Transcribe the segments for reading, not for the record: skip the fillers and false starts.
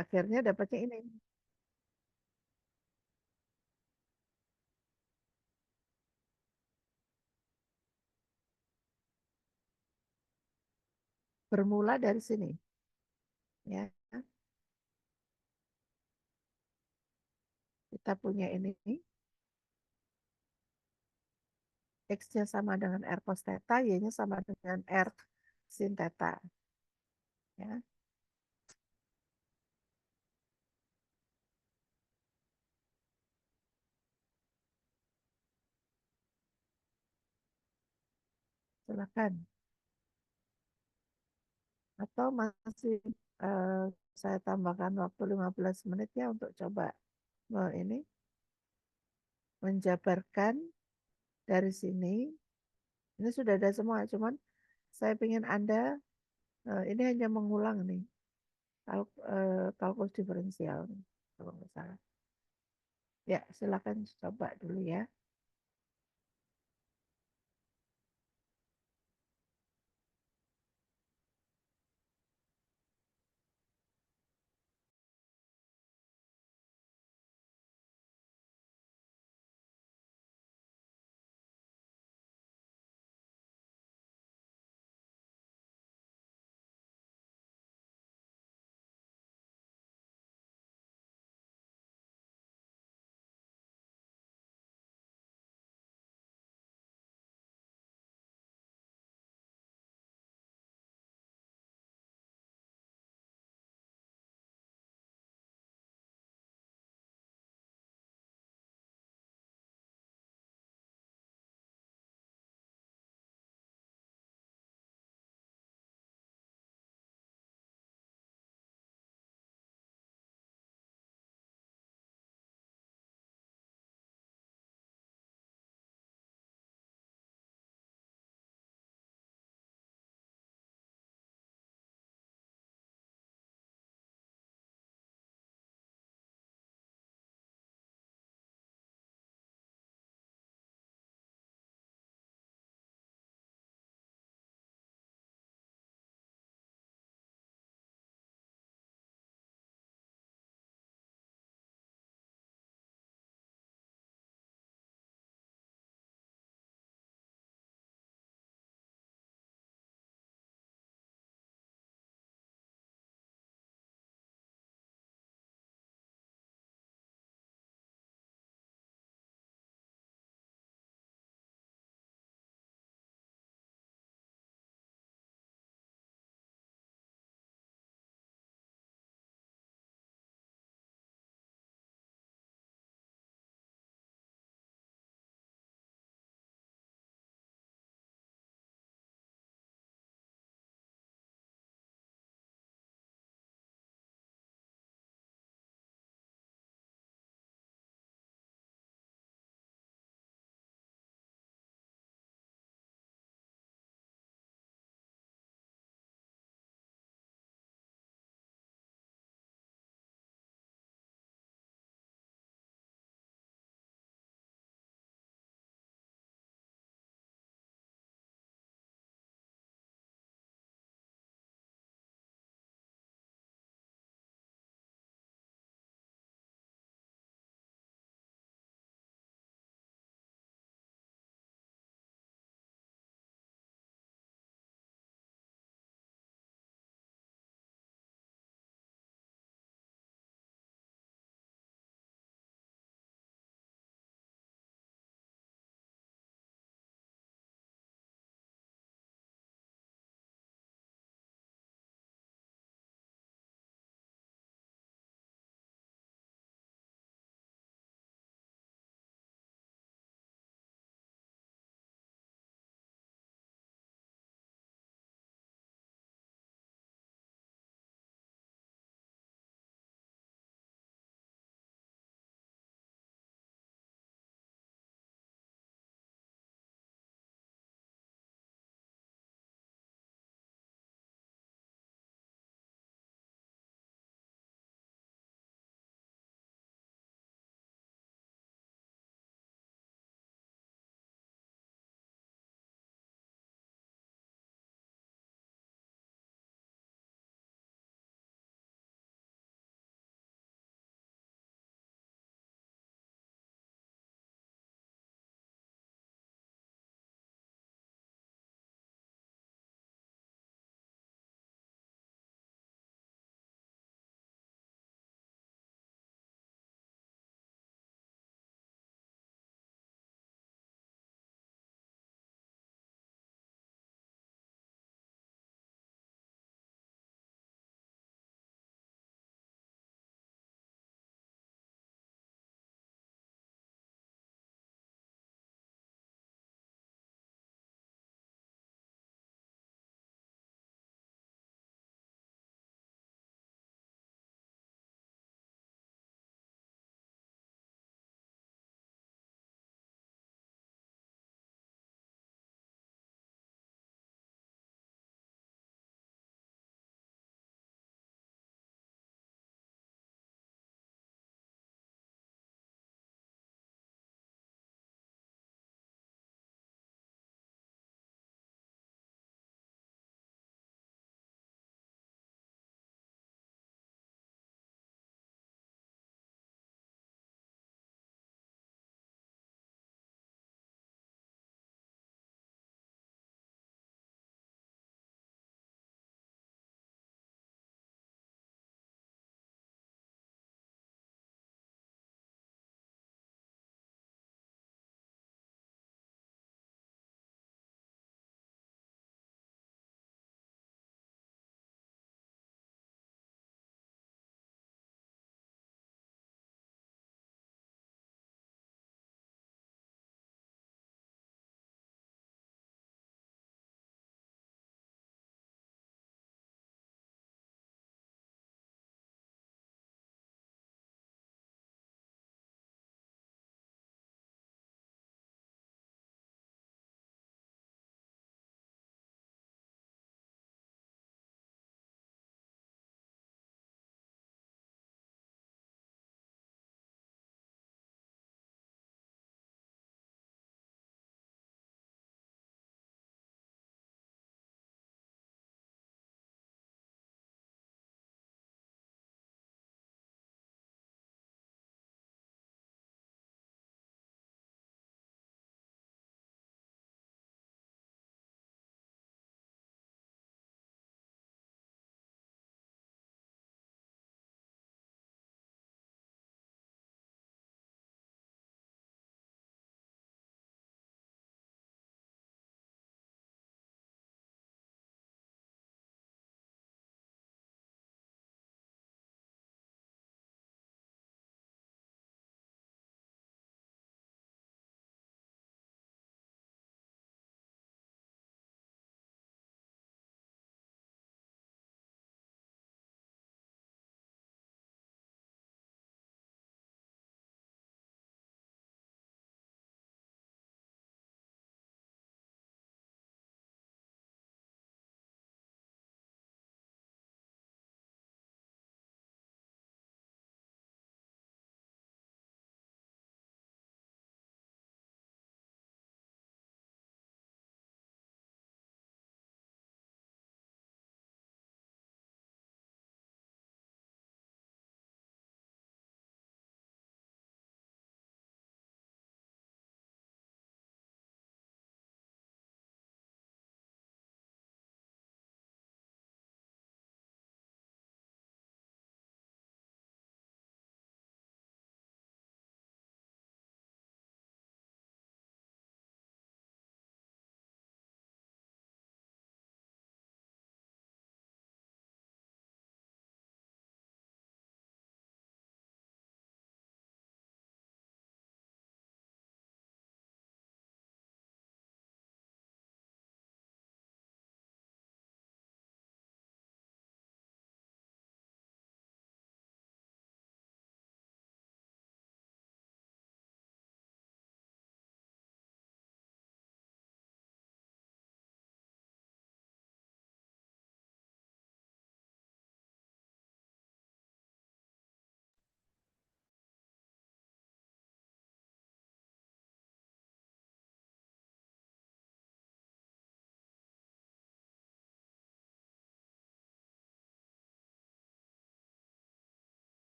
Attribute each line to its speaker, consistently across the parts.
Speaker 1: Akhirnya dapatnya ini. Bermula dari sini. Ya, kita punya ini. X-nya sama dengan R cos theta, Y-nya sama dengan R sin theta. Ya, silakan. Atau masih eh, saya tambahkan waktu 15 menit ya untuk coba ini menjabarkan dari sini. Ini sudah ada semua, cuman saya ingin Anda ini hanya mengulang nih kalkulus diferensial nih, kalau nggak salah. Ya, silakan coba dulu ya.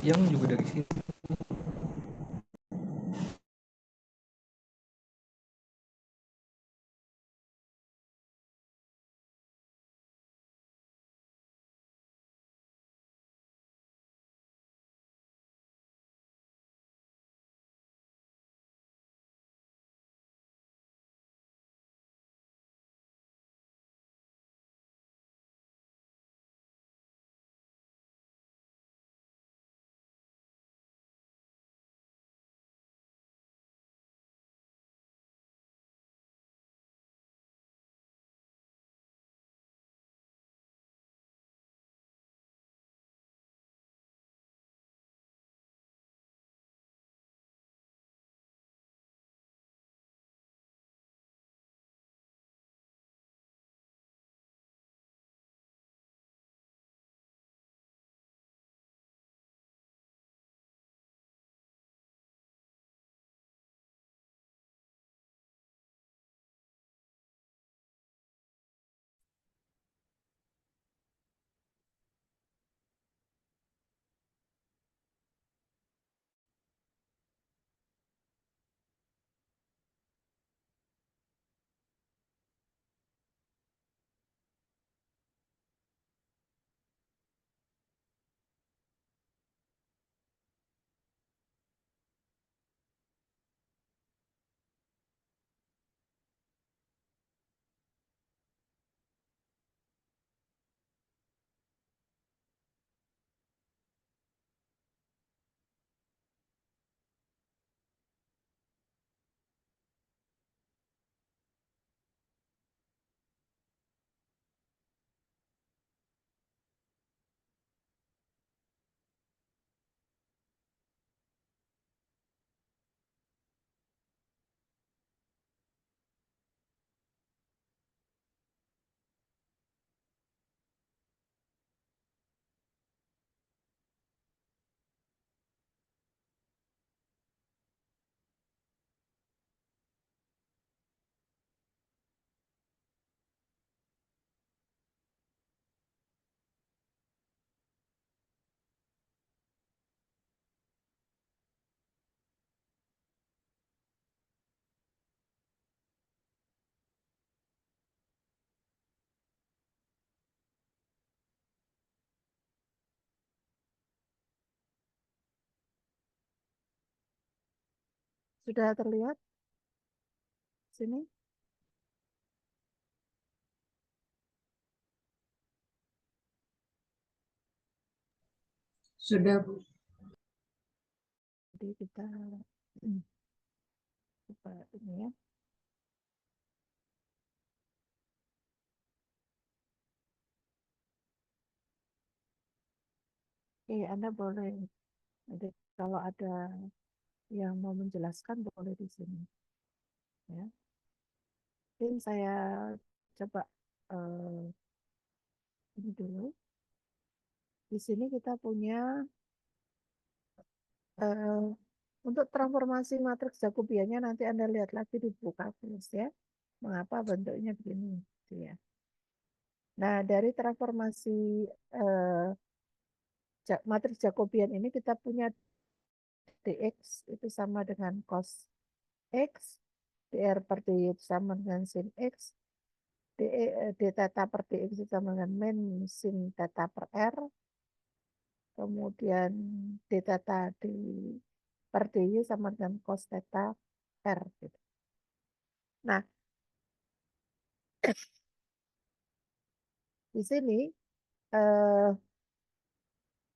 Speaker 2: yang juga dari sini.
Speaker 1: Sudah terlihat sini?
Speaker 3: Sudah, Bu.
Speaker 1: Jadi kita coba ini ya. Oke, Anda boleh, nanti kalau ada yang mau menjelaskan boleh di sini ya. Mungkin saya coba eh, ini dulu. Di sini kita punya eh, untuk transformasi matriks Jacobiannya nanti Anda lihat lagi di buku kalkulus ya. Mengapa bentuknya begini gitu ya. Nah, dari transformasi eh, matriks Jacobian ini kita punya dx itu sama dengan cos x, dr per dy itu sama dengan sin x, d theta per dx itu sama dengan min sin theta per r, kemudian d theta per dy sama dengan cos theta r gitu. Nah, di sini eh,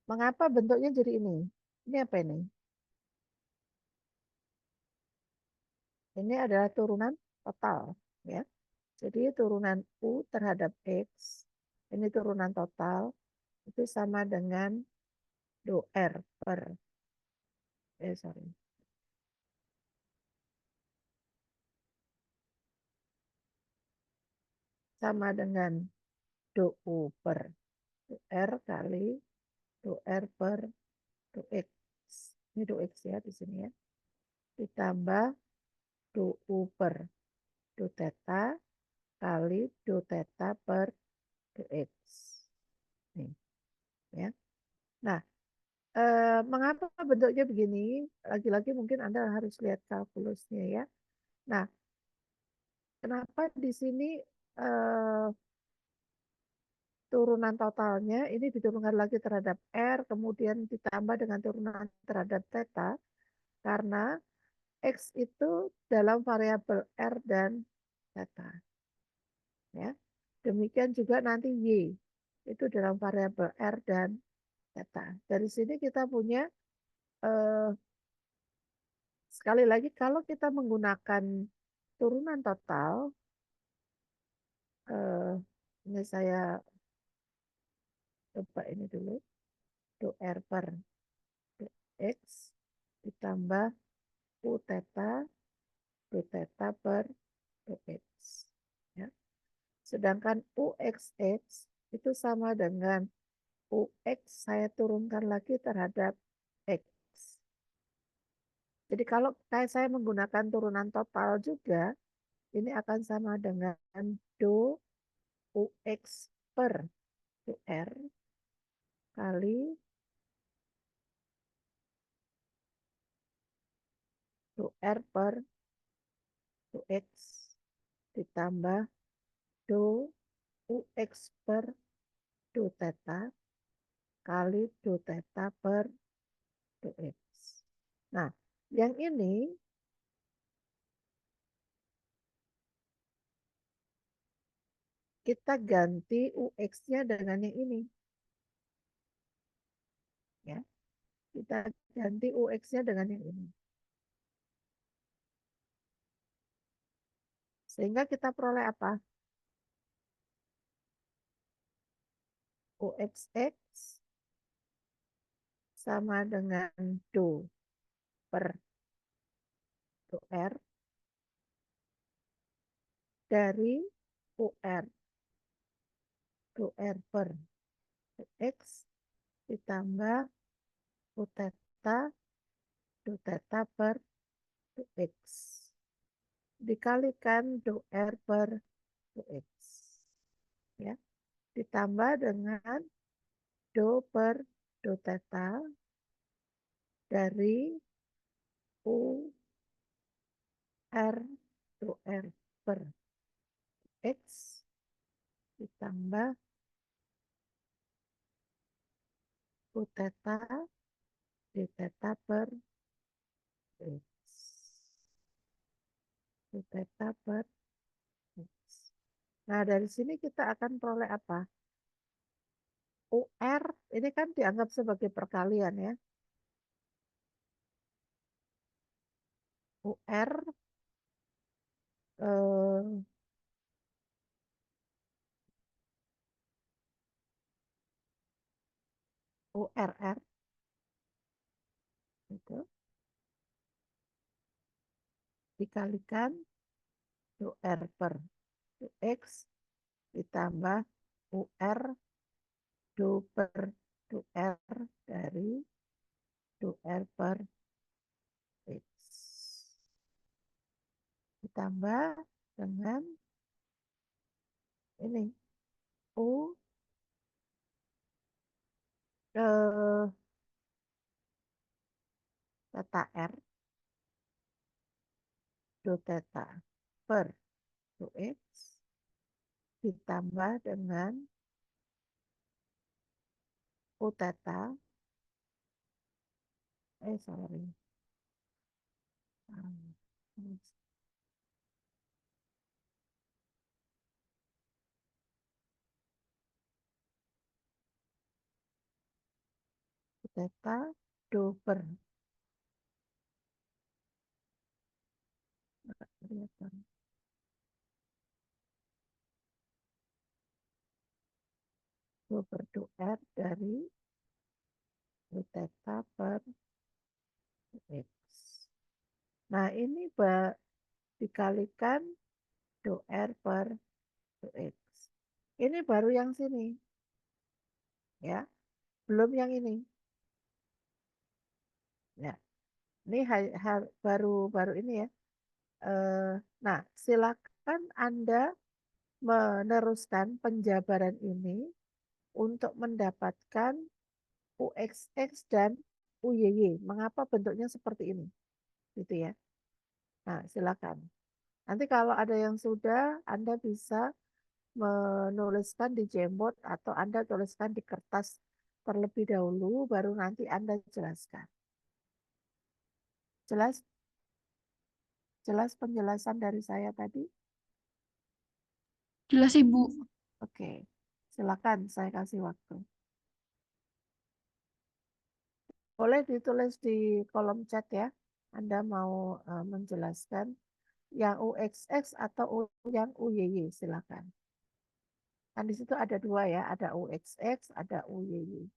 Speaker 1: mengapa bentuknya jadi ini? Ini apa ini? Ini adalah turunan total ya. Jadi turunan U terhadap X, ini turunan total, itu sama dengan do R per, sorry, sama dengan do U per do R kali do R per do X. Ini do X ya di sini ya. Ditambah do U per do theta kali do theta per do X. Nih, ya. Nah, Mengapa bentuknya begini? Lagi-lagi mungkin Anda harus lihat kalkulusnya ya. Nah, kenapa di sini eh, turunan totalnya ini diturunkan lagi terhadap R, kemudian ditambah dengan turunan terhadap theta, karena X itu dalam variabel R dan theta. Ya. Demikian juga nanti Y, itu dalam variabel R dan theta. Dari sini kita punya, eh, sekali lagi, kalau kita menggunakan turunan total, eh, ini saya coba ini dulu, do R per do X ditambah U theta do theta per do X. Ya. Sedangkan UXX itu sama dengan UX saya turunkan lagi terhadap X. Jadi kalau saya menggunakan turunan total juga, ini akan sama dengan do UX per do R kali do R per do X ditambah do UX per do theta kali do theta per do X. Nah, yang ini kita ganti UX-nya dengan yang ini. Ya, kita ganti UX-nya dengan yang ini. Sehingga kita peroleh apa? UXX sama dengan do per do R dari UR do R per do X ditambah U theta do theta per do X dikalikan do R per do X. Ya, ditambah dengan do per do theta dari U R do R per X ditambah U theta d theta per X. U theta per X. Nah, dari sini kita akan peroleh apa? UR ini kan dianggap sebagai perkalian ya. UR eh, URR itu dikalikan UR per UX ditambah UR do per do R dari do R per X ditambah dengan ini U eh, theta R do theta per do X ditambah dengan U theta, sorry, U theta do per, kelihatan, do per do R dari U theta per X. Nah, ini dikalikan do R per do X. Ini baru yang sini, ya, belum yang ini. Ya, ini baru ini ya. Nah, silakan Anda meneruskan penjabaran ini untuk mendapatkan UXX dan UYY. Mengapa bentuknya seperti ini? Gitu ya. Nah, silakan. Nanti kalau ada yang sudah, Anda bisa menuliskan di Jamboard atau Anda tuliskan di kertas terlebih dahulu, baru nanti Anda jelaskan. Jelas, jelas penjelasan dari saya tadi?
Speaker 2: Jelas Ibu.
Speaker 1: Oke, silakan saya kasih waktu. Boleh ditulis di kolom chat ya. Anda mau menjelaskan yang UXX atau yang UYY, silakan. Kan di situ ada dua ya, ada UXX, ada UYY.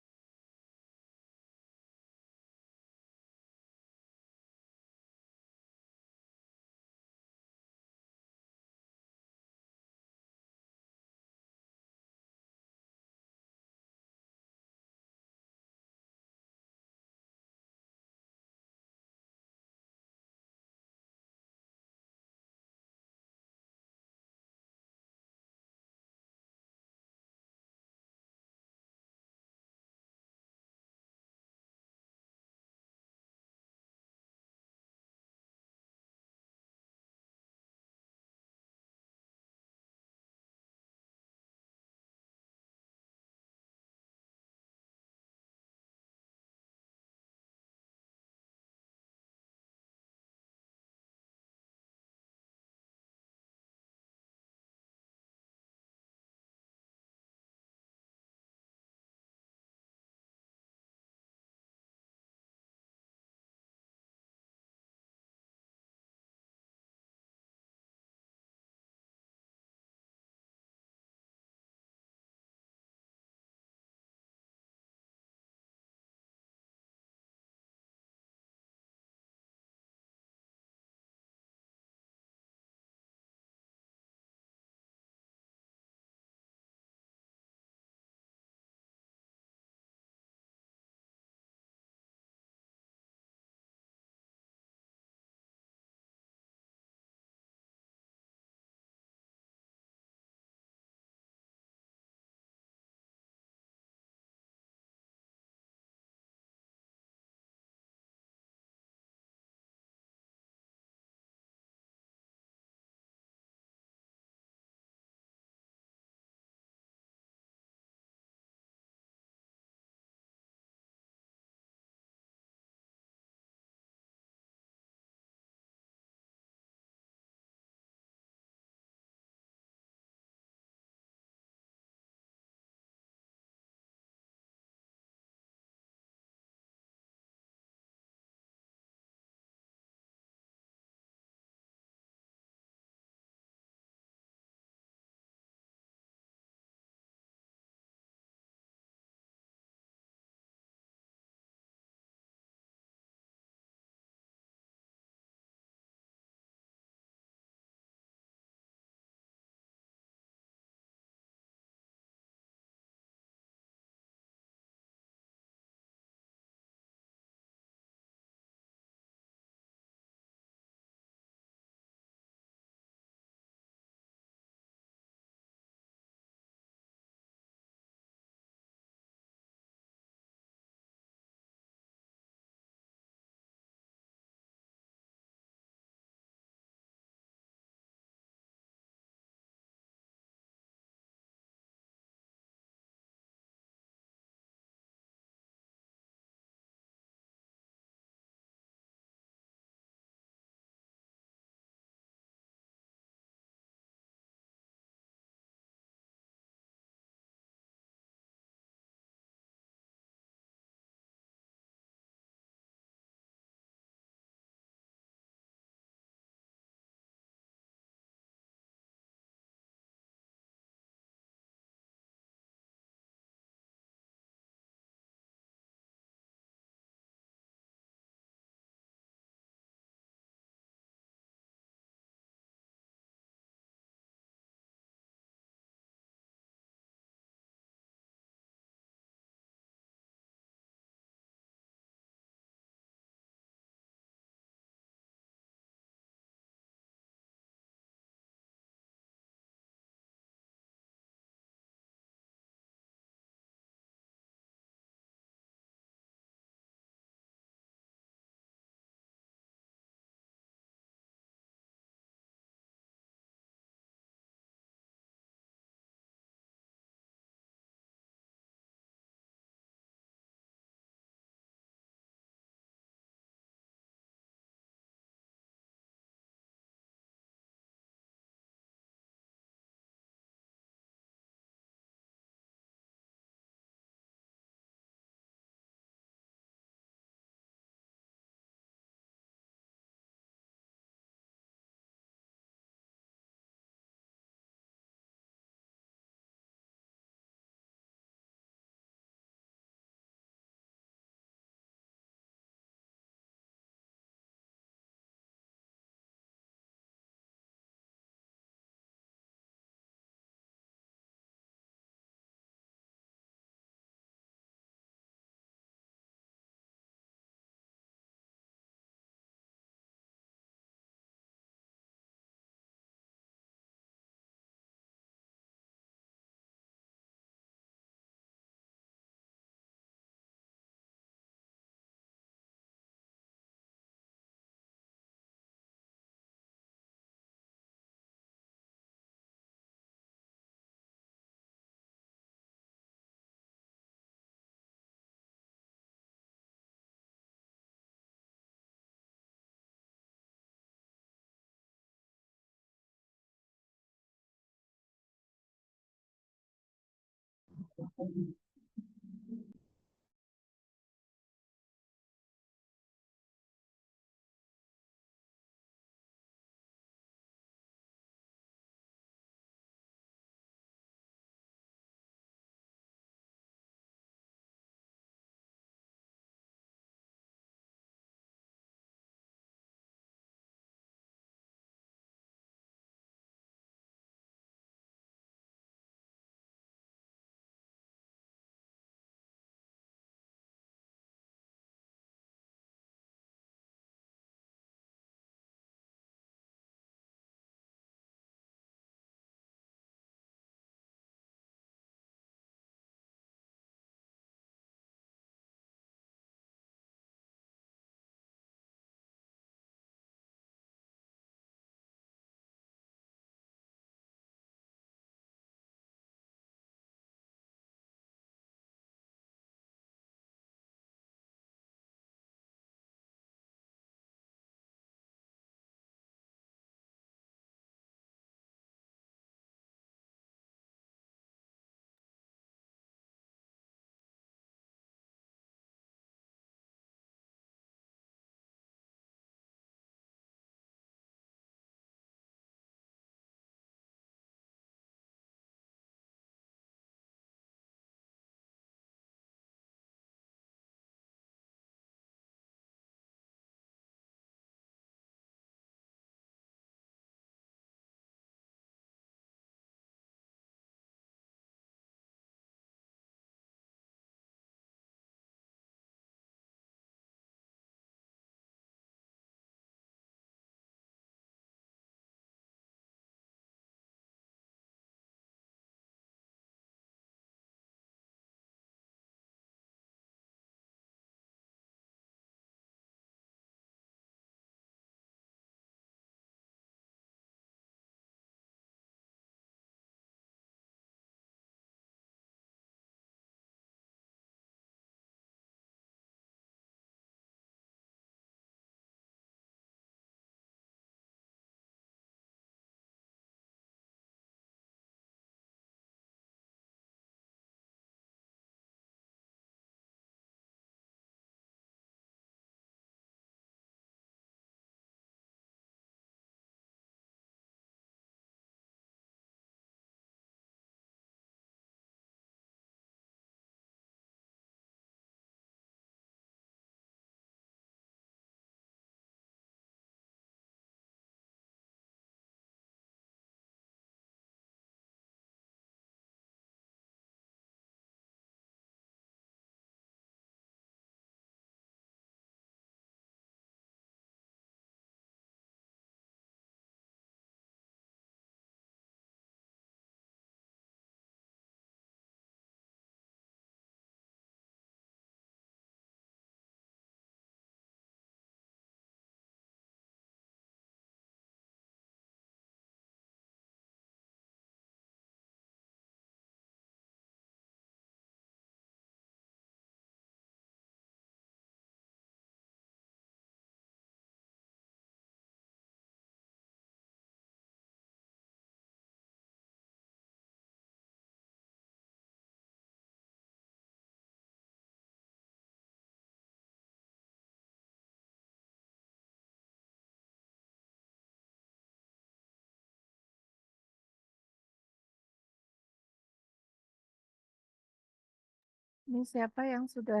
Speaker 1: Ini siapa yang sudah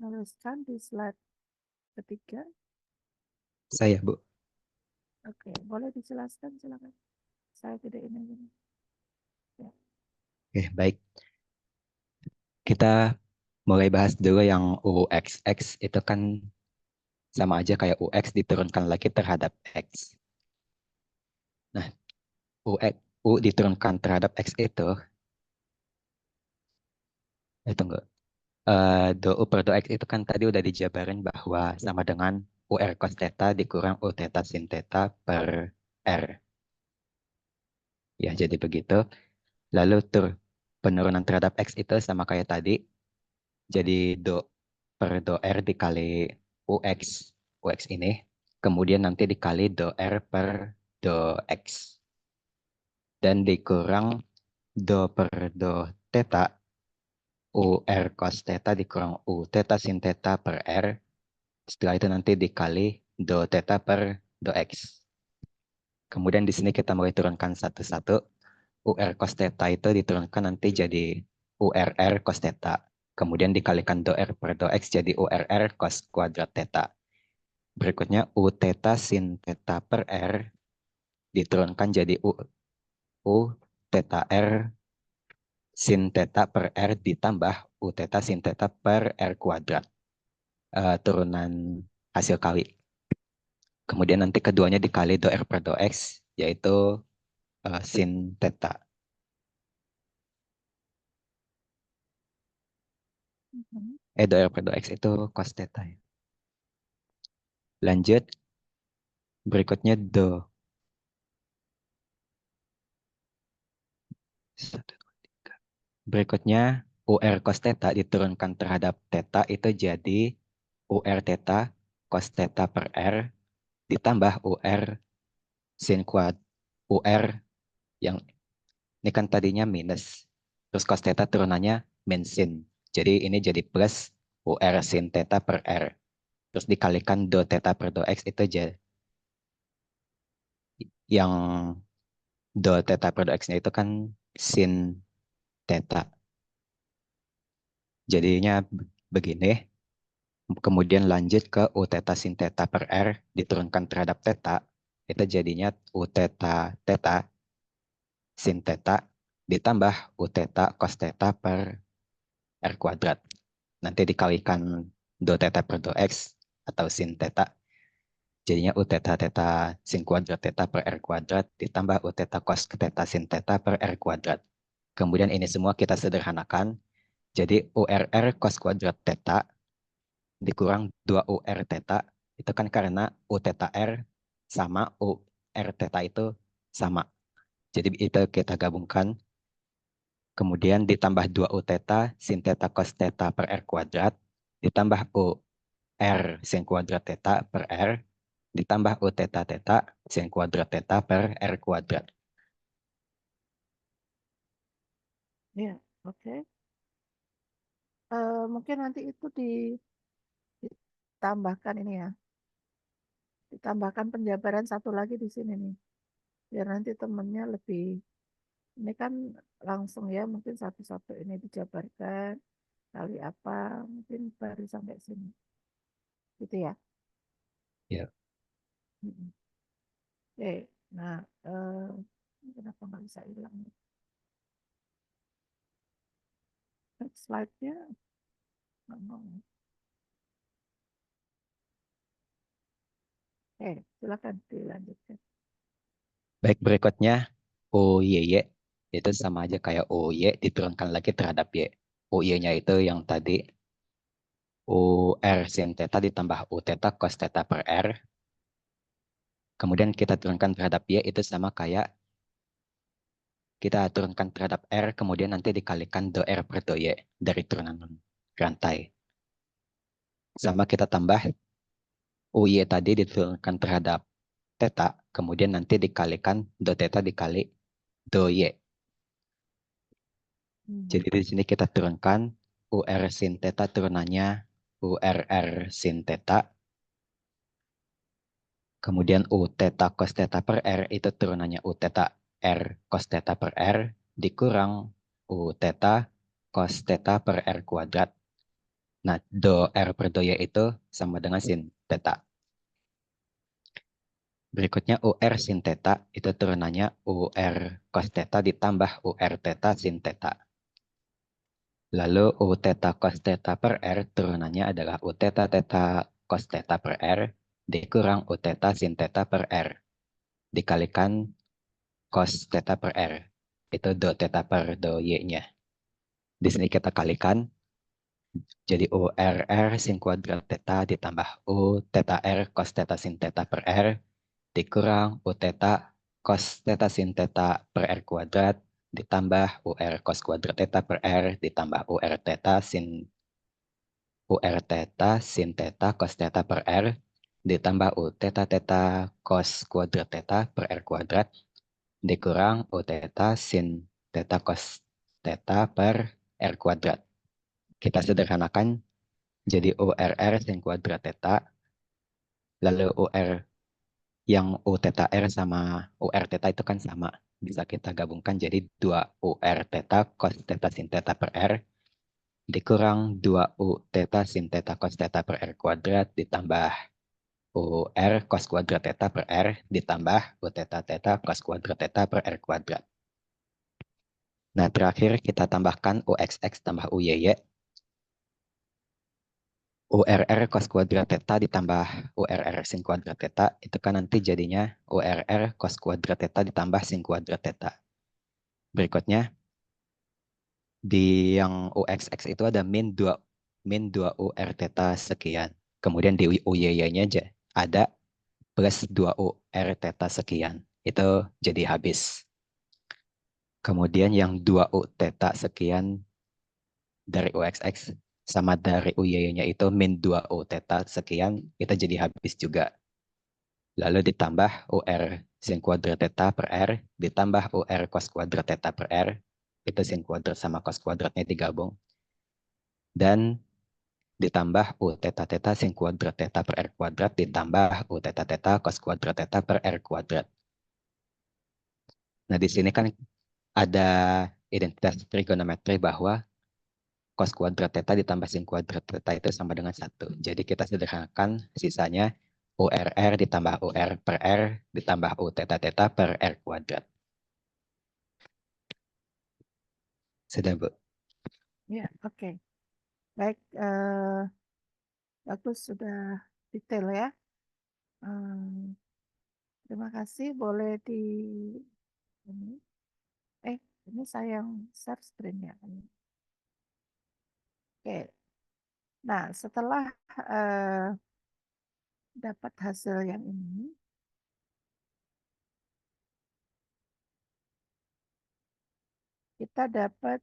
Speaker 1: menuliskan di slide ketiga?
Speaker 2: Saya, Bu.
Speaker 1: Oke, boleh dijelaskan silakan. Saya tidak ini. Ya.
Speaker 2: Oke, baik. Kita mulai bahas dulu yang UXX itu kan sama aja kayak UX diturunkan lagi terhadap X. Nah, UX, U diturunkan terhadap X itu enggak. Do U per do X itu kan tadi udah dijabarin bahwa sama dengan UR cos theta dikurang U theta sin theta per R. Ya, jadi begitu. Lalu penurunan terhadap X itu sama kayak tadi. Jadi do per do R dikali UX. UX ini. Kemudian nanti dikali do R per do X. Dan dikurang do per do theta, U R cos theta dikurang U theta sin theta per R. Setelah itu nanti dikali do theta per do X. Kemudian di sini kita mulai turunkan satu-satu. UR cos theta itu diturunkan nanti jadi URR cos theta. Kemudian dikalikan do R per do X jadi URR cos kuadrat theta. Berikutnya U theta sin theta per R diturunkan jadi U theta R sin theta per R ditambah U theta sin theta per R kuadrat. Turunan hasil kali. Kemudian nanti keduanya dikali do R per do X, yaitu sin theta. Do R per do X itu cos theta. Ya. Lanjut, berikutnya do. Berikutnya UR cos theta diturunkan terhadap theta itu jadi UR theta cos theta per R ditambah UR sin kuad UR yang ini kan tadinya minus. Terus cos theta turunannya min sin. Jadi ini jadi plus UR sin theta per R. Terus dikalikan do theta per do X itu jadi yang do theta per do X-nya itu kan sin theta. Jadinya begini. Kemudian lanjut ke U theta sin theta per R diturunkan terhadap theta. Itu jadinya U theta theta sin theta ditambah U theta cos theta per R kuadrat. Nanti dikalikan do theta per do X atau sin theta. Jadinya U theta theta sin kuadrat theta per R kuadrat ditambah U theta cos theta sin theta per R kuadrat. Kemudian ini semua kita sederhanakan. Jadi URR cos kuadrat theta dikurang 2UR theta itu kan karena U theta R sama UR theta itu sama. Jadi itu kita gabungkan. Kemudian ditambah 2U theta sin theta cos theta per R kuadrat ditambah UR sin kuadrat theta per R ditambah U theta theta sin kuadrat theta per R kuadrat.
Speaker 1: Ya, oke. Mungkin nanti itu ditambahkan ini ya, ditambahkan penjabaran satu lagi di sini nih, biar nanti temennya lebih, ini kan langsung ya, mungkin satu-satu ini dijabarkan, kali apa, mungkin baru sampai sini, gitu ya.
Speaker 2: Ya.
Speaker 1: Mm-mm. Oke, nah, kenapa nggak bisa hilang? Next slide-nya, nggak mau. Silakan dilanjutkan.
Speaker 2: Baik, berikutnya UYY itu sama aja kayak UY diturunkan lagi terhadap Y. UY-nya itu yang tadi UR sin theta ditambah U theta cos theta per R. Kemudian kita turunkan terhadap Y itu sama kayak kita turunkan terhadap R, kemudian nanti dikalikan do R per do Y dari turunan rantai. Sama kita tambah UY tadi diturunkan terhadap theta, kemudian nanti dikalikan do theta dikali do Y. Jadi di sini kita turunkan UR sin theta turunannya URR sin theta. Kemudian U theta cos theta per R itu turunannya U theta R cos theta per R dikurang U theta cos theta per R kuadrat. Nah, do R per do Y itu sama dengan sin theta. Berikutnya UR sin theta itu turunannya UR cos theta ditambah UR theta sin theta. Lalu U theta cos theta per R turunannya adalah U theta theta cos theta per R dikurang U theta sin theta per R. Dikalikan cos theta per R. Itu do theta per do Y-nya. Di sini kita kalikan. Jadi URR sin kuadrat theta ditambah U theta R cos theta sin theta per R dikurang U theta cos theta sin theta per R kuadrat ditambah UR cos kuadrat theta per R ditambah UR theta sin theta cos theta per R ditambah U theta theta cos kuadrat theta per R kuadrat dikurang U theta sin theta cos theta per R kuadrat. Kita sederhanakan jadi URR sin kuadrat theta, lalu UR yang U theta R sama UR theta itu kan sama. Bisa kita gabungkan jadi 2 UR theta cos theta sin theta per R dikurang 2 U theta sin theta cos theta per R kuadrat ditambah UR cos kuadrat theta per R ditambah U theta theta cos kuadrat theta per R kuadrat. Nah, terakhir kita tambahkan UXX tambah UYY. URR cos kuadrat theta ditambah URR sin kuadrat theta itu kan nanti jadinya URR cos kuadrat theta ditambah sin kuadrat theta. Berikutnya di yang UXX itu ada min 2 UR theta sekian. Kemudian di UYY-nya ada plus 2 UR theta sekian. Itu jadi habis. Kemudian yang 2 U theta sekian dari UXX sama dari UY-nya itu min 2 U theta sekian, itu jadi habis juga. Lalu ditambah UR sin kuadrat theta per R, ditambah UR cos kuadrat theta per R, itu sin kuadrat sama cos kuadratnya digabung. Dan ditambah U theta theta sin kuadrat theta per R kuadrat, ditambah U theta theta cos kuadrat theta per R kuadrat. Nah, di sini kan ada identitas trigonometri bahwa cos kuadrat theta ditambah sin kuadrat theta itu sama dengan 1. Jadi kita sederhanakan sisanya URR ditambah UR per R ditambah U theta theta per R kuadrat. Sudah, Bu.
Speaker 1: Ya, oke. Baik, bagus, sudah detail ya. Terima kasih, boleh di ini. Ini saya yang share screen ya. Oke. Nah, setelah dapat hasil yang ini, kita dapat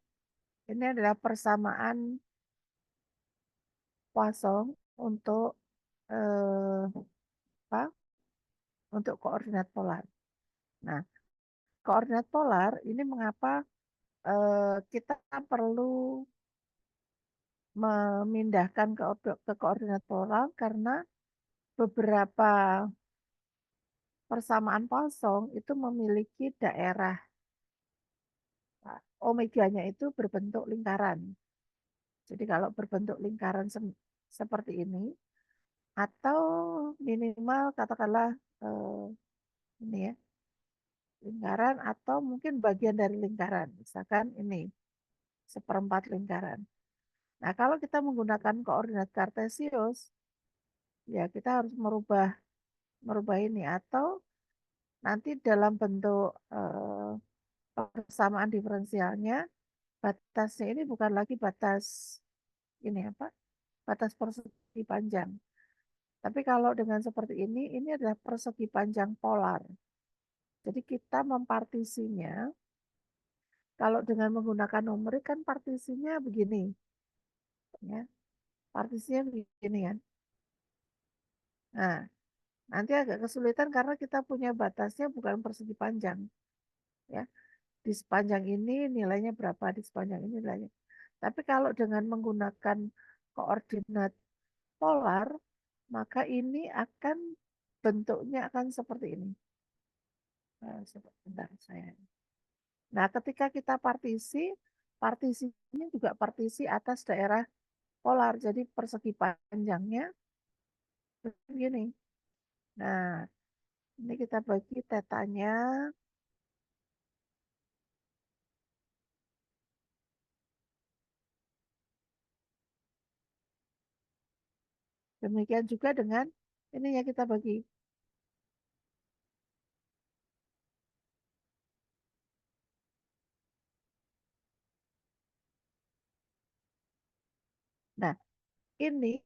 Speaker 1: ini adalah persamaan Poisson untuk apa? Untuk koordinat polar. Nah, koordinat polar ini mengapa kita perlu memindahkan ke koordinat polar karena beberapa persamaan Poisson itu memiliki daerah omeganya itu berbentuk lingkaran. Jadi kalau berbentuk lingkaran seperti ini, atau minimal katakanlah ini ya, lingkaran atau mungkin bagian dari lingkaran, misalkan ini seperempat lingkaran. Nah, kalau kita menggunakan koordinat kartesius, ya kita harus merubah ini atau nanti dalam bentuk persamaan diferensialnya batasnya ini bukan lagi batas ini apa? Batas persegi panjang. Tapi kalau dengan seperti ini adalah persegi panjang polar. Jadi kita mempartisinya, kalau dengan menggunakan numerik kan partisinya begini, ya, partisinya begini kan. Nah, nanti agak kesulitan karena kita punya batasnya bukan persegi panjang, ya. Di sepanjang ini nilainya berapa, di sepanjang ini nilainya. Tapi kalau dengan menggunakan koordinat polar, maka ini akan bentuknya akan seperti ini. Sebentar saya. Nah, ketika kita partisinya juga partisi atas daerah polar. Jadi persegi panjangnya begini. Nah, ini kita bagi tetanya. Demikian juga dengan ini ya kita bagi. Nah, ini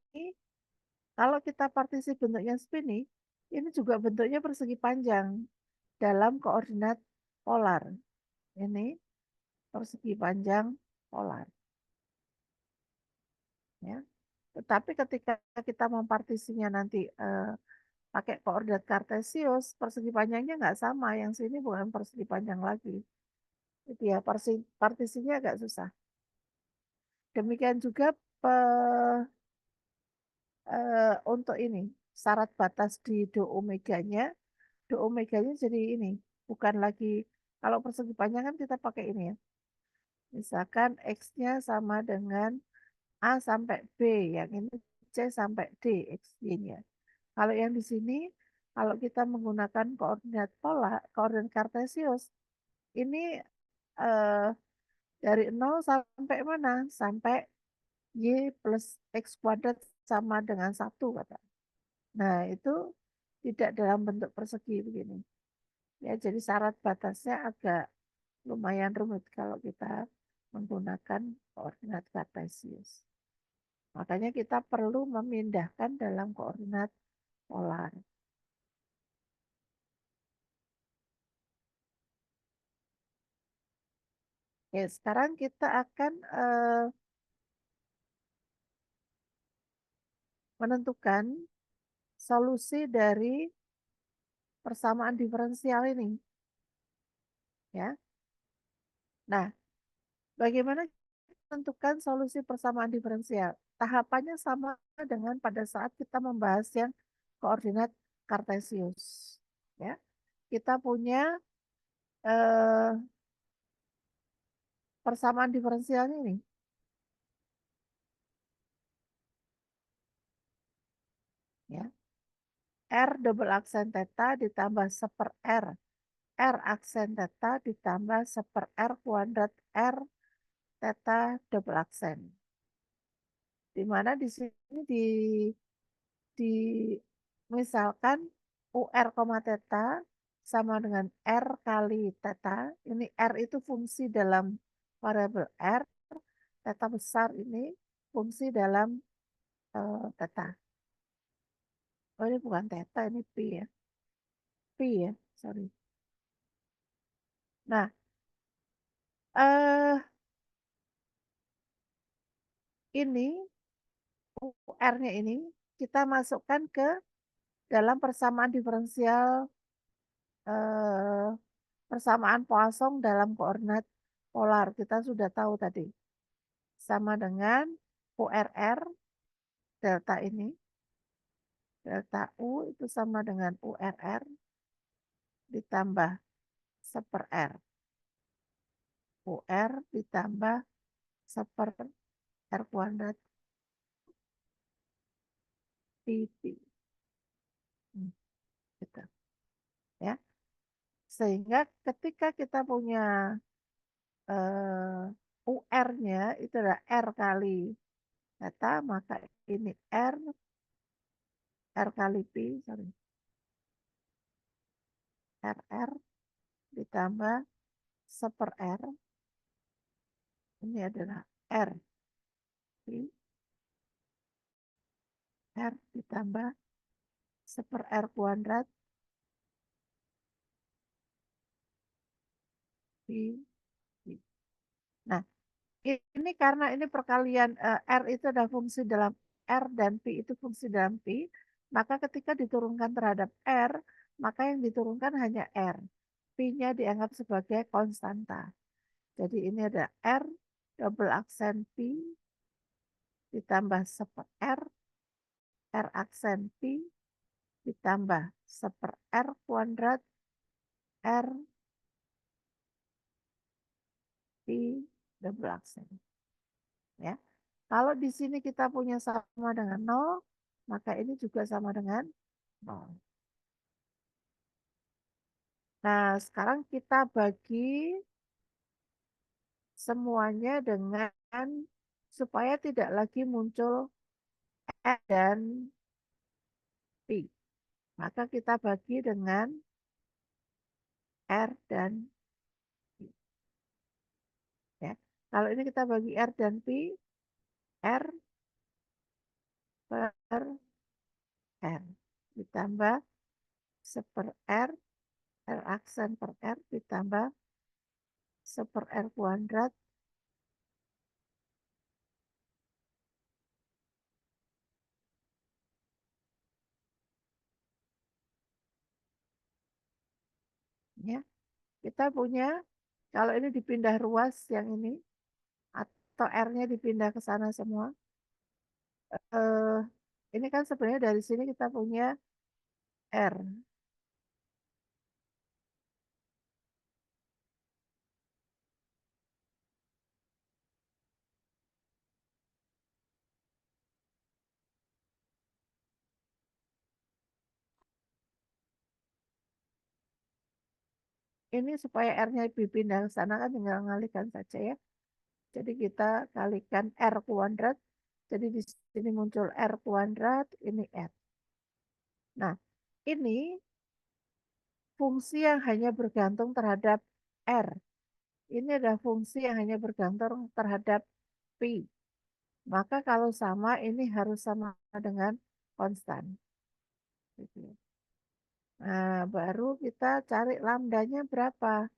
Speaker 1: kalau kita partisi bentuknya seperti ini juga bentuknya persegi panjang dalam koordinat polar. Ini persegi panjang polar. Ya. Tetapi ketika kita mempartisinya nanti pakai koordinat kartesius, persegi panjangnya nggak sama. Yang sini bukan persegi panjang lagi. Itu ya, partisinya agak susah. Demikian juga untuk ini, syarat batas di do omeganya. Do omeganya jadi ini, bukan lagi, kalau persegi panjang kan kita pakai ini ya. Misalkan X-nya sama dengan A sampai B, yang ini C sampai D, X, Y-nya. Kalau yang di sini, kalau kita menggunakan koordinat pola, koordinat kartesius, ini eh, dari 0 sampai mana? Sampai Y plus X kuadrat sama dengan 1, kata. Nah, itu tidak dalam bentuk persegi begini. Ya, jadi syarat batasnya agak lumayan rumit kalau kita menggunakan koordinat kartesius. Makanya kita perlu memindahkan dalam koordinat polar. Oke, sekarang kita akan menentukan solusi dari persamaan diferensial ini. Ya. Nah, bagaimana menentukan solusi persamaan diferensial? Tahapannya sama dengan pada saat kita membahas yang koordinat kartesius. Ya, kita punya eh, persamaan diferensialnya ini. Ya, R double aksen theta ditambah seper R aksen theta ditambah seper R kuadrat R theta double aksen. Di mana di sini di misalkan UR, theta sama dengan R kali theta. Ini R itu fungsi dalam variabel R, theta besar ini fungsi dalam theta. Oh, ini bukan theta, ini pi ya. Pi ya, sorry. Nah, eh ini UR-nya ini kita masukkan ke dalam persamaan diferensial eh, persamaan Poisson dalam koordinat polar. Kita sudah tahu tadi. Sama dengan URR, delta ini. Delta U itu sama dengan URR ditambah seper R. UR ditambah seper R kuadrat PT. Gitu. Ya. Sehingga ketika kita punya UR-nya itu adalah R kali theta, maka ini R kali Pi, sorry, RR ditambah seper R, ini adalah R Pi, R ditambah seper R kuadrat Pi. Nah, ini karena ini perkalian R itu ada fungsi dalam R dan Pi itu fungsi dalam Pi, maka ketika diturunkan terhadap R, maka yang diturunkan hanya R. Pi-nya dianggap sebagai konstanta. Jadi ini ada R double aksen Pi ditambah seper R, R aksen Pi ditambah seper R kuadrat R Pi double aksen. Ya. Kalau di sini kita punya sama dengan 0, maka ini juga sama dengan 0. Nah, sekarang kita bagi semuanya dengan supaya tidak lagi muncul E dan Pi. Maka kita bagi dengan R dan Pi. Ya. Kalau ini kita bagi R dan Pi, R per R ditambah seper R, R aksen per R ditambah seper R kuadrat ya. Kita punya Kalau ini dipindah ruas yang ini, atau R-nya dipindah ke sana semua, eh, ini kan sebenarnya dari sini kita punya R. Ini supaya R-nya dipindah ke sana kan tinggal ngalihkan saja ya. Jadi kita kalikan R kuadrat. Jadi di sini muncul R kuadrat, ini R. Nah, ini fungsi yang hanya bergantung terhadap R. Ini adalah fungsi yang hanya bergantung terhadap P. Maka kalau sama, ini harus sama dengan konstan. Gitu. Nah, baru kita cari lambdanya berapa.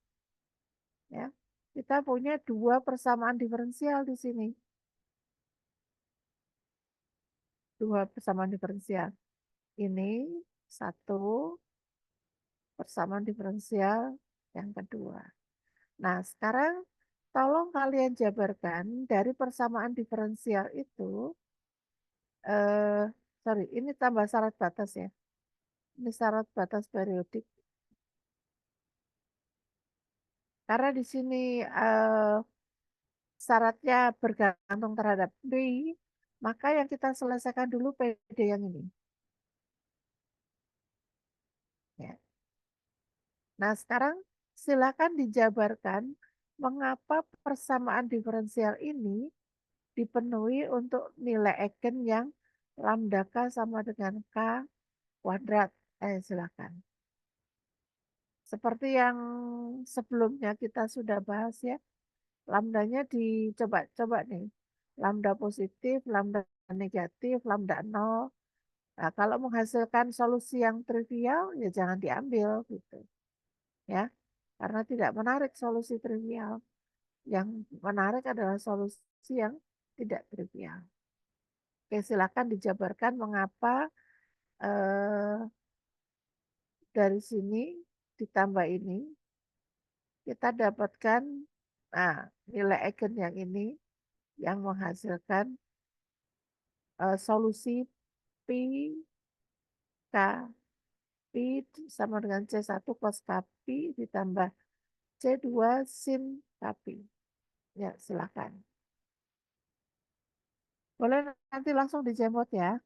Speaker 1: Ya, kita punya dua persamaan diferensial di sini. Dua persamaan diferensial. Ini satu persamaan diferensial yang kedua. Nah, sekarang tolong kalian jabarkan dari persamaan diferensial itu, sorry, ini tambah syarat batas ya. Ini syarat batas periodik. Karena di sini syaratnya bergantung terhadap B, maka yang kita selesaikan dulu PD yang ini. Ya. Nah, sekarang silakan dijabarkan mengapa persamaan diferensial ini dipenuhi untuk nilai eigen yang lambda K sama dengan K kuadrat. Silakan. Seperti yang sebelumnya kita sudah bahas ya, lambdanya dicoba-coba nih. Lambda positif, lambda negatif, lambda nol. Nah, kalau menghasilkan solusi yang trivial, ya jangan diambil gitu. Ya, karena tidak menarik solusi trivial. Yang menarik adalah solusi yang tidak trivial. Oke, silakan dijabarkan mengapa eh, dari sini ditambah ini kita dapatkan nilai eigen yang ini yang menghasilkan solusi P K P sama dengan C1 cos Kp ditambah C2 sin Kp. Ya, silakan. Boleh nanti langsung dijemput ya.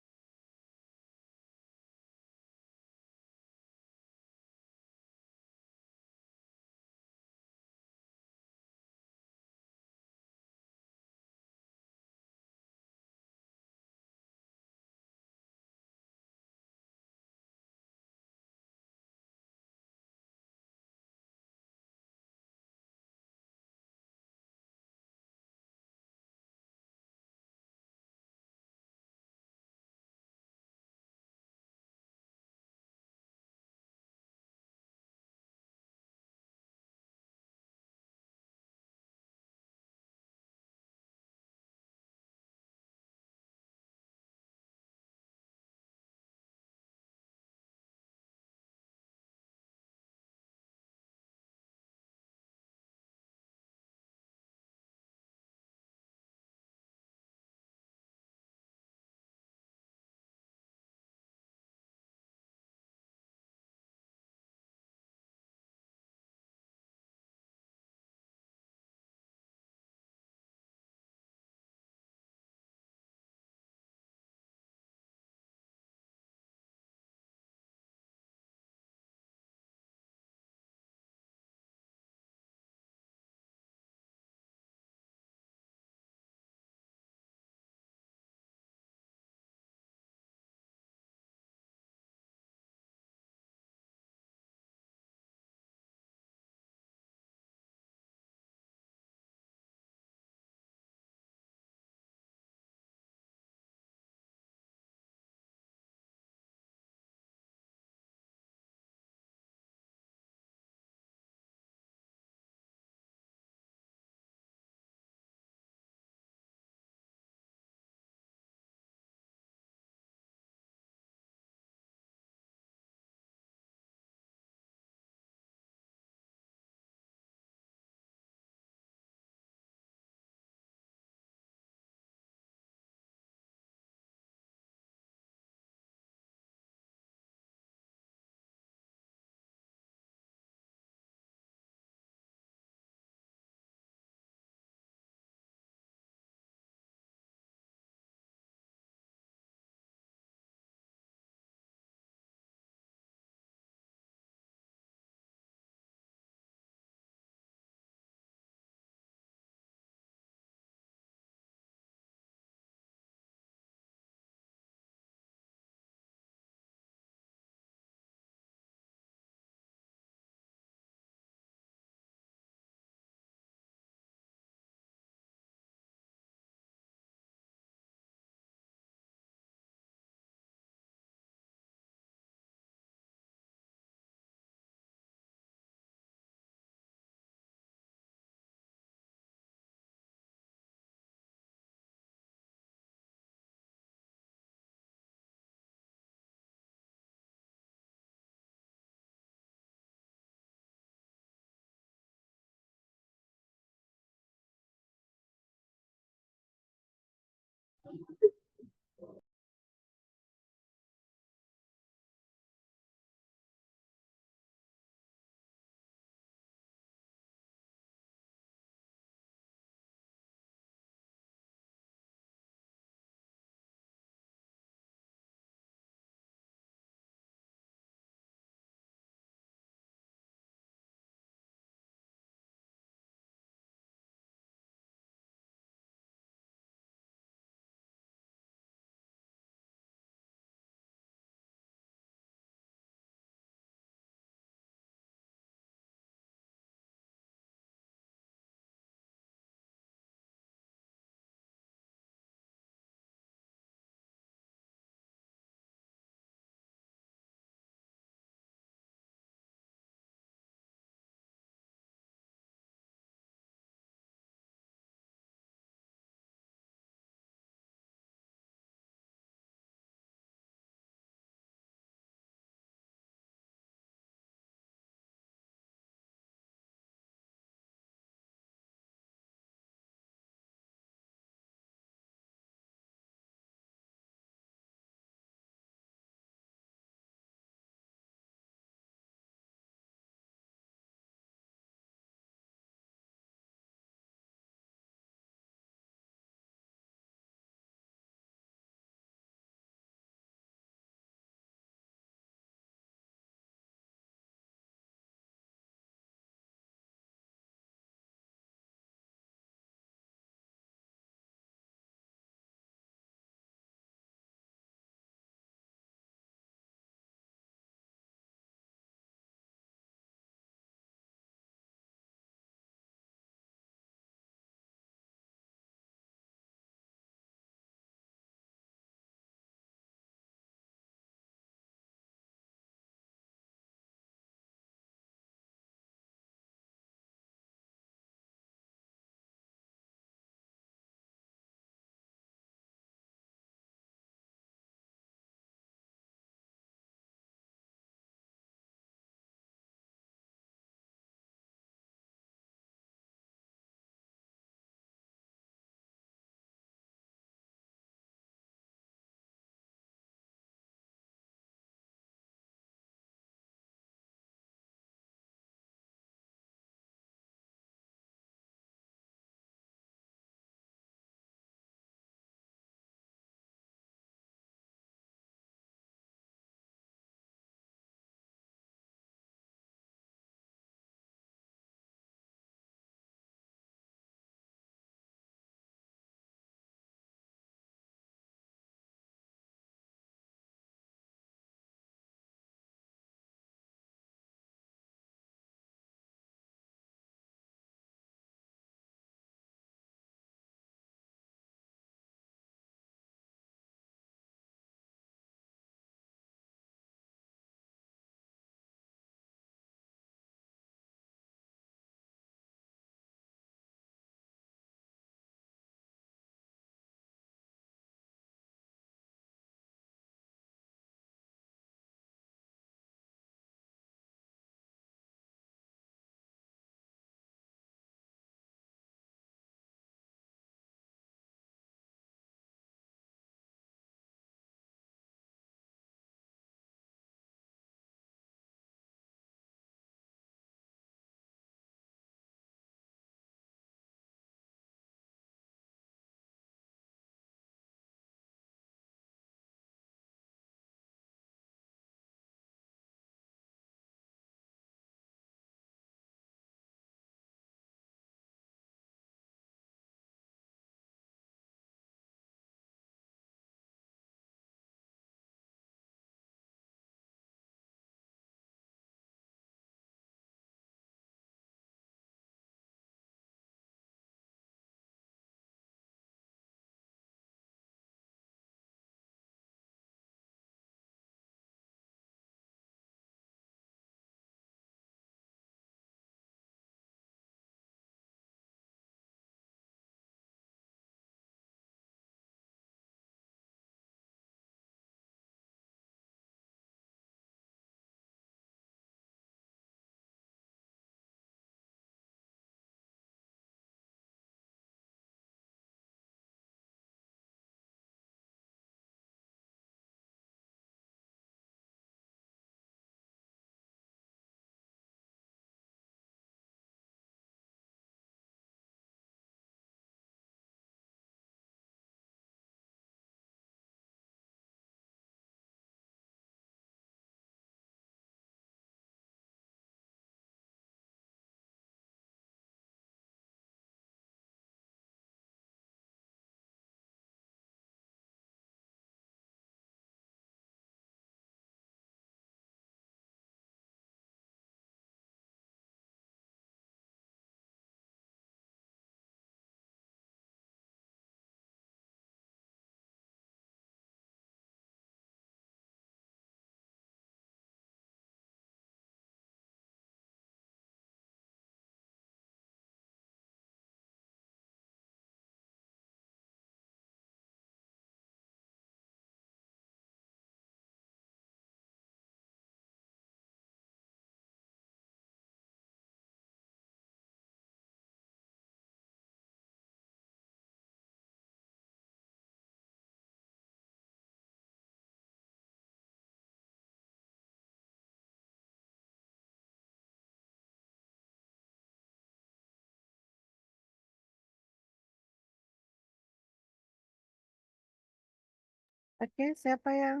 Speaker 1: Oke, siapa yang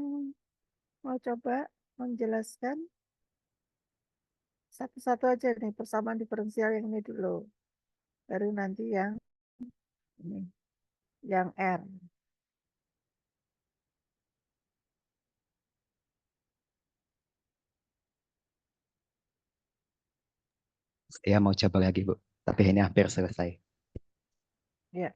Speaker 1: mau coba menjelaskan satu-satu aja nih persamaan diferensial yang ini dulu. Baru nanti yang ini, yang R.
Speaker 2: Saya mau coba lagi, Bu. Tapi ini hampir selesai.
Speaker 1: Ya,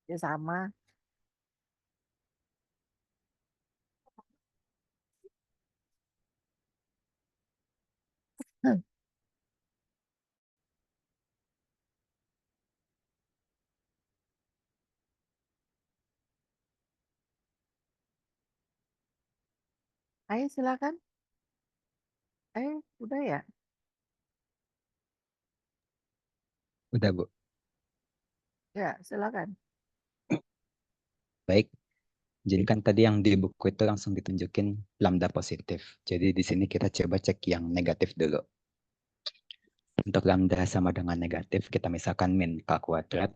Speaker 1: Ya sama. Ayo silakan. Udah ya?
Speaker 2: Udah, Bu.
Speaker 1: Ya, silakan.
Speaker 2: Baik. Jadi kan tadi yang di buku itu langsung ditunjukin lambda positif. Jadi di sini kita coba cek yang negatif dulu. Untuk lambda sama dengan negatif, kita misalkan min k kuadrat.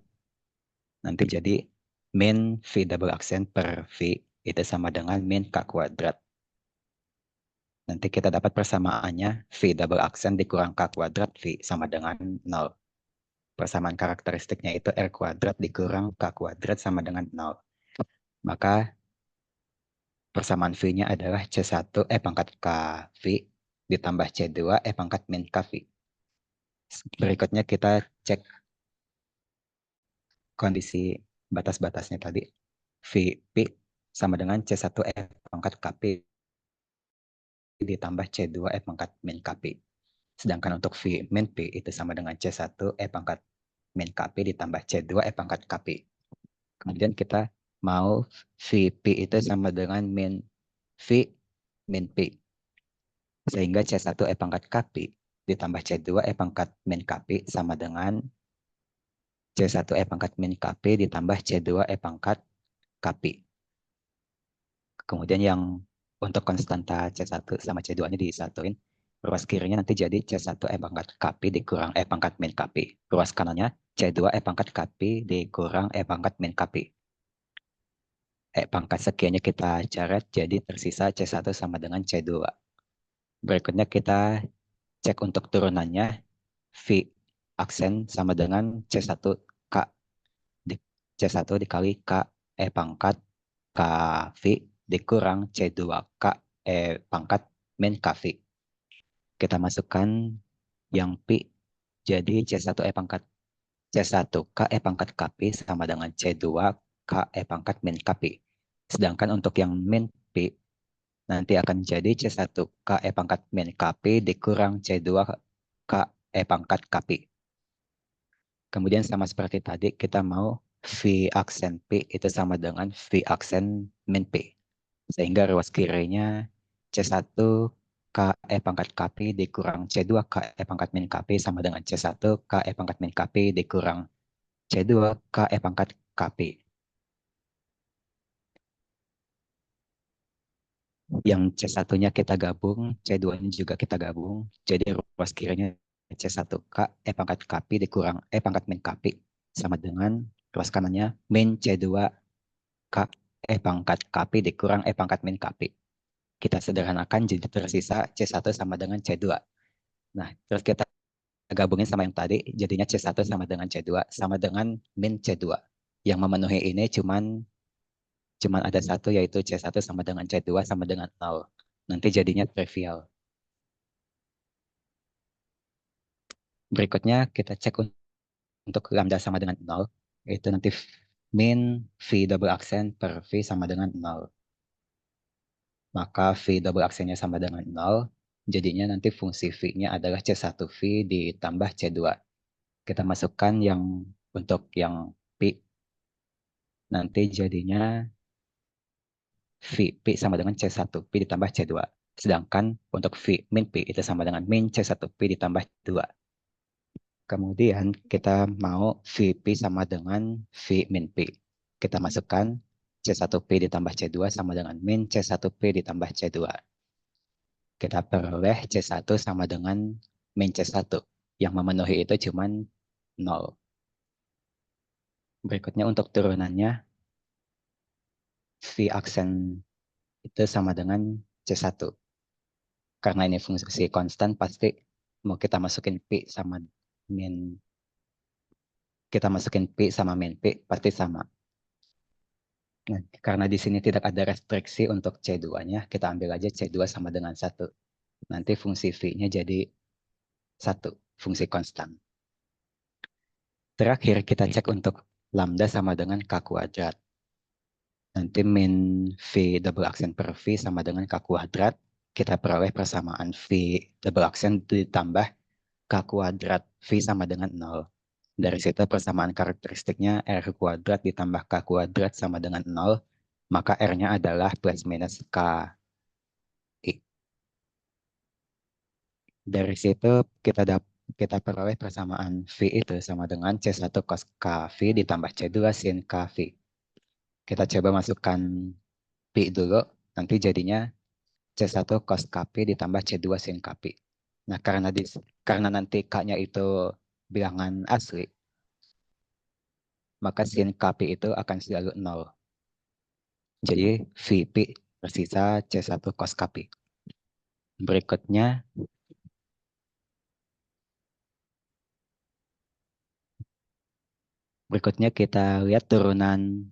Speaker 2: Nanti jadi min v double aksen per v itu sama dengan min k kuadrat. Nanti kita dapat persamaannya v double aksen dikurang k kuadrat v sama dengan 0. Persamaan karakteristiknya itu r kuadrat dikurang k kuadrat sama dengan 0. Maka persamaan V-nya adalah C1 E pangkat K V ditambah C2 E pangkat min KV. Berikutnya kita cek kondisi batas-batasnya tadi. VP sama dengan C1 E pangkat KP ditambah C2 E pangkat min KP. Sedangkan untuk V min P itu sama dengan C1 E pangkat min KP ditambah C2 E pangkat KP. Kemudian kita mau VP itu sama dengan min V min P. Sehingga C1 E pangkat KP ditambah C2 E pangkat min KP sama dengan C1 E pangkat min KP ditambah C2 E pangkat KP. Kemudian yang untuk konstanta C1 sama C2-nya disatuin. Ruas kirinya nanti jadi C1 E pangkat KP dikurang E pangkat min KP. Ruas kanannya C2 E pangkat KP dikurang E pangkat min KP. E pangkat sekiannya kita coret jadi tersisa C1 sama dengan C2. Berikutnya kita cek untuk turunannya. V aksen sama dengan C1 K di C1 dikali K E pangkat K V dikurang C2 K E pangkat min KV. Kita masukkan yang P jadi C1 E pangkat C1 K E pangkat KP sama dengan C2 K E pangkat min KP. Sedangkan untuk yang min P nanti akan jadi C1 K E pangkat min KP dikurang C2 K E pangkat KP. Kemudian sama seperti tadi, kita mau V aksen P itu sama dengan V aksen min P. Sehingga ruas kirinya C1 K E pangkat KP dikurang C2 K E pangkat min KP sama dengan C1 K E pangkat min KP dikurang C2 K E pangkat KP. Yang C1-nya kita gabung, C2-nya juga kita gabung. Jadi ruas kirinya C1 K E pangkat KP dikurang E pangkat min KP sama dengan ruas kanannya min C2 K E pangkat KP dikurang E pangkat min KP. Kita sederhanakan jadi tersisa C1 sama dengan C2. Nah, terus kita gabungin sama yang tadi, jadinya C1 sama dengan C2 sama dengan min C2. Yang memenuhi ini cuman ada satu yaitu C1 sama dengan C2 sama dengan 0. Nanti jadinya trivial. Berikutnya kita cek untuk lambda sama dengan 0. Itu nanti min V double aksen per V sama dengan 0. Maka V double aksennya sama dengan 0. Jadinya nanti fungsi V-nya adalah C1V ditambah C2. Kita masukkan yang untuk yang P. Nanti jadinya P sama dengan C1P ditambah C2. Sedangkan untuk V min P itu sama dengan min C1P ditambah 2. Kemudian kita mau VP sama dengan V min P. Kita masukkan C1P ditambah C2 sama dengan min C1P ditambah C2. Kita peroleh C1 sama dengan min C1. Yang memenuhi itu cuma 0. Berikutnya untuk turunannya, V aksen itu sama dengan C1. Karena ini fungsi konstan, pasti mau kita masukin P sama min kita masukin P sama min P pasti sama. Nah, karena di sini tidak ada restriksi untuk C2-nya, kita ambil aja C2 sama dengan 1. Nanti fungsi V-nya jadi 1, fungsi konstan. Terakhir, kita cek untuk lambda sama dengan K kuadrat. Nanti min V double aksen per V sama dengan K kuadrat. Kita peroleh persamaan V double aksen ditambah K kuadrat V sama dengan 0. Dari situ persamaan karakteristiknya R kuadrat ditambah K kuadrat sama dengan 0. Maka R-nya adalah plus minus K. Dari situ kita peroleh persamaan V itu sama dengan C1 cos KV ditambah C2 sin KV. Kita coba masukkan P dulu, nanti jadinya C1 cos KP ditambah C2 sin KP. Nah, karena nanti K-nya itu bilangan asli, maka sin KP itu akan selalu 0. Jadi VP tersisa C1 cos KP. Berikutnya kita lihat turunan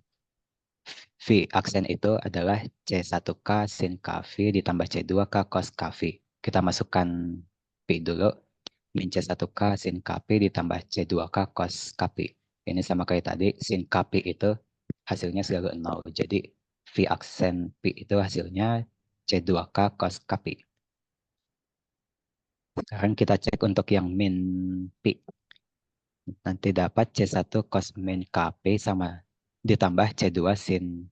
Speaker 2: V aksen itu adalah C1K sin KV ditambah C2K cos KV. Kita masukkan P dulu. Min C1K sin KP ditambah C2K cos KP. Ini sama kayak tadi, sin KP itu hasilnya selalu 0. Jadi V aksen P itu hasilnya C2K cos KP. Sekarang kita cek untuk yang min P. Nanti dapat C1 cos min KP sama ditambah C2 sin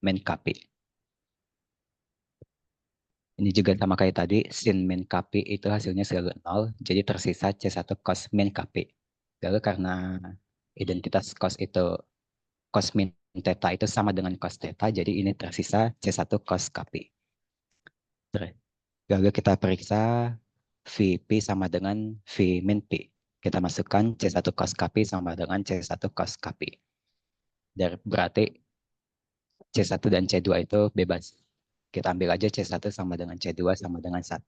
Speaker 2: min KP. Ini juga sama kayak tadi, sin min KP itu hasilnya selalu 0, jadi tersisa C1 cos min KP. Lalu karena identitas cos itu, cos min theta itu sama dengan cos theta, jadi ini tersisa C1 cos KP. Lalu kita periksa VP sama dengan V min P. Kita masukkan C1 cos KP sama dengan C1 cos KP. Berarti C1 dan C2 itu bebas. Kita ambil aja C1 sama dengan C2 sama dengan 1.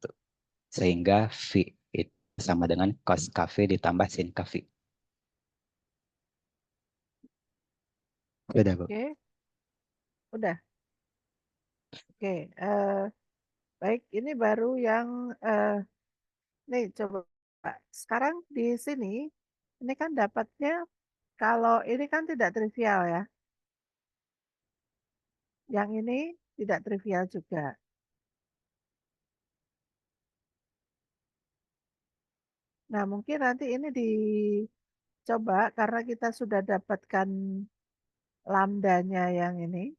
Speaker 2: Sehingga V itu sama dengan cos KV ditambah sin KV. Sudah, Bu.
Speaker 1: Oke, udah. Oke, baik. Ini baru yang nih coba sekarang di sini ini kan dapatnya kalau ini kan tidak trivial ya. Yang ini tidak trivial juga. Nah, mungkin nanti ini dicoba karena kita sudah dapatkan lambdanya yang ini.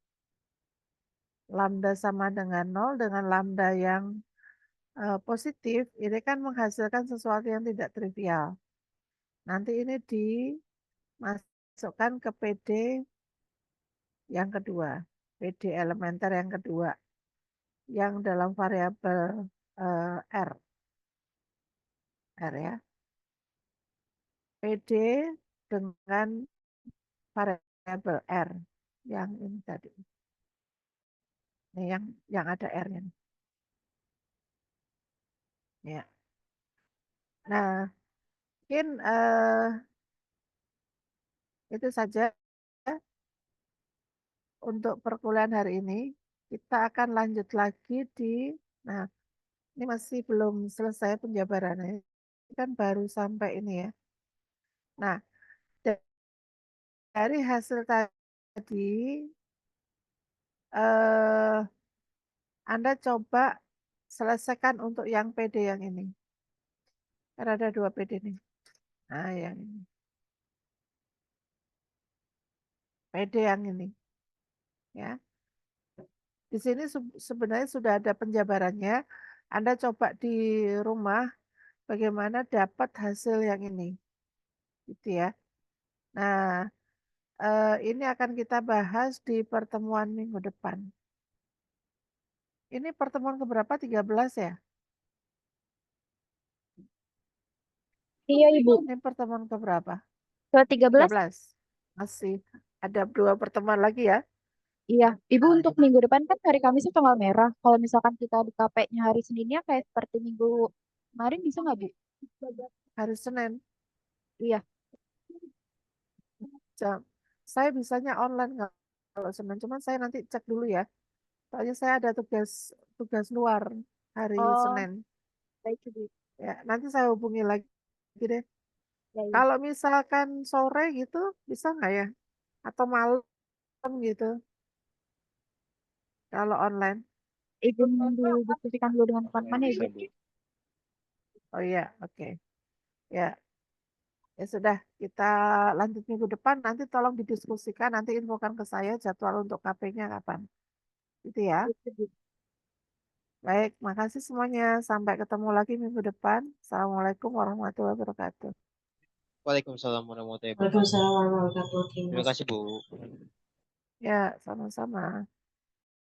Speaker 1: Lambda sama dengan 0 dengan lambda yang positif, ini kan menghasilkan sesuatu yang tidak trivial. Nanti ini dimasukkan ke PD yang kedua, PD elementer yang kedua, yang dalam variabel R. R ya. PD dengan variabel R yang ini tadi. Ini yang ada R-nya. Ya. Nah, mungkin itu saja untuk perkuliahan hari ini. Kita akan lanjut lagi nah, ini masih belum selesai penjabarannya. Ini kan baru sampai ini ya. Nah, dari hasil tadi, eh, Anda coba selesaikan untuk yang PD yang ini. Kan ada 2 PD nih. Nah, yang ini. PD yang ini. Ya. Di sini sebenarnya sudah ada penjabarannya. Anda coba di rumah bagaimana dapat hasil yang ini. Gitu ya. Nah, ini akan kita bahas di pertemuan minggu depan. Ini pertemuan keberapa? 13 ya?
Speaker 3: Iya, Ibu.
Speaker 1: Ini pertemuan keberapa?
Speaker 3: Ke 13?
Speaker 1: 13. Masih ada 2 pertemuan lagi ya.
Speaker 3: Iya. Ibu, untuk minggu depan kan hari Kamisnya tanggal merah. Kalau misalkan kita di KP-nya hari Seninnya kayak seperti minggu kemarin bisa nggak, Bu?
Speaker 1: Hari Senin.
Speaker 3: Iya.
Speaker 1: jam. Saya bisanya online kalau Senin, cuman saya nanti cek dulu ya. Soalnya saya ada tugas luar hari
Speaker 3: Oh,
Speaker 1: Senin.
Speaker 3: baik Ibu.
Speaker 1: Ya, nanti saya hubungi lagi deh.
Speaker 3: Ya, ya.
Speaker 1: Kalau misalkan sore gitu, bisa nggak ya? Atau malam gitu, kalau online.
Speaker 3: Izin didiskusikan dulu dengan teman-teman ya,
Speaker 2: Bisa,
Speaker 3: Ibu.
Speaker 2: Bu.
Speaker 1: Oh iya, oke. Ya, ya sudah. Kita lanjut minggu depan. Nanti tolong didiskusikan. Nanti infokan ke saya jadwal untuk KP-nya kapan. Gitu ya.
Speaker 3: Gitu, Bu.
Speaker 1: Baik, makasih semuanya. Sampai ketemu lagi minggu depan. Assalamualaikum warahmatullahi wabarakatuh.
Speaker 4: Waalaikumsalam warahmatullahi wabarakatuh.
Speaker 5: Waalaikumsalam warahmatullahi wabarakatuh.
Speaker 4: Terima kasih, Bu.
Speaker 1: Ya, sama-sama.